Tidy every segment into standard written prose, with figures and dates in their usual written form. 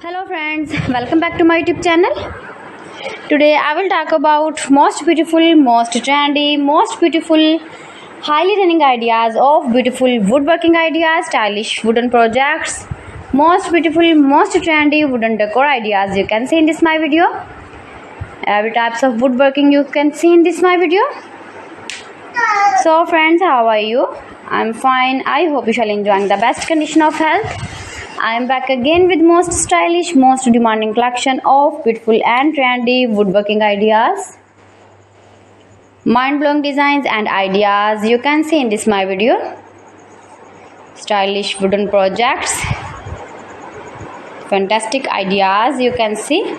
Hello friends, welcome back to my YouTube channel. Today I will talk about most beautiful, most trendy, most beautiful, highly running ideas of beautiful woodworking ideas, stylish wooden projects, most beautiful, most trendy wooden decor ideas you can see in this my video. Every types of woodworking you can see in this my video. So friends, how are you? I'm fine. I hope you shall enjoying the best condition of health. I am back again with most stylish, most demanding collection of beautiful and trendy woodworking ideas, mind-blowing designs and ideas you can see in this my video. Stylish wooden projects, fantastic ideas you can see.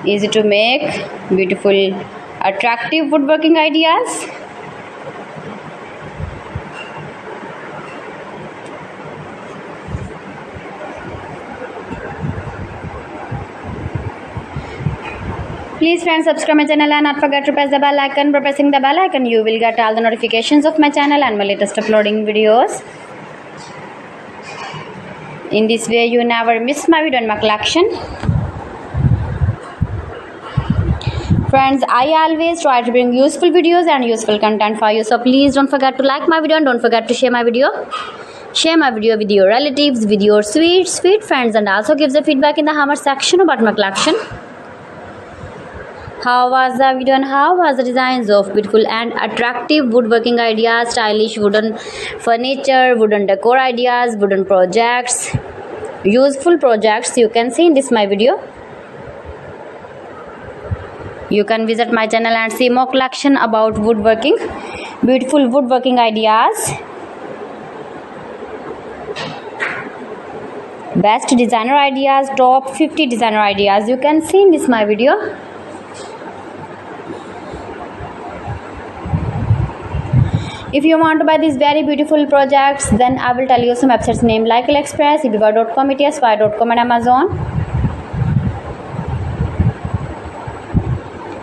Easy to make, beautiful, attractive woodworking ideas. Please friends, subscribe my channel and not forget to press the bell icon. By pressing the bell icon you will get all the notifications of my channel and my latest uploading videos. In this way you never miss my video and my collection. Friends, I always try to bring useful videos and useful content for you, so please don't forget to like my video and don't forget to share my video. Share my video with your relatives, with your sweet friends, and also give the feedback in the comment section about my collection. How was the video and how was the designs of beautiful and attractive woodworking ideas, stylish wooden furniture, wooden decor ideas, wooden projects, useful projects you can see in this my video. You can visit my channel and see more collection about woodworking, beautiful woodworking ideas, best designer ideas, top 50 designer ideas you can see in this my video. If you want to buy these very beautiful projects, then I will tell you some websites name like AliExpress, eBay.com, ETSY.com and Amazon.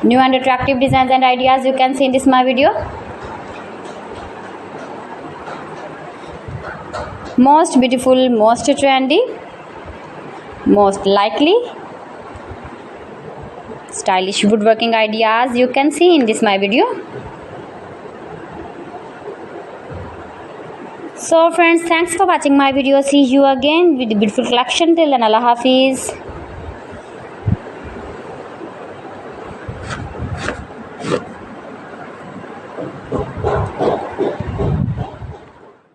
New and attractive designs and ideas you can see in this my video. Most beautiful, most trendy, most likely, stylish woodworking ideas you can see in this my video. So friends, thanks for watching my video. See you again with the beautiful collection. Till then, Allah Hafiz.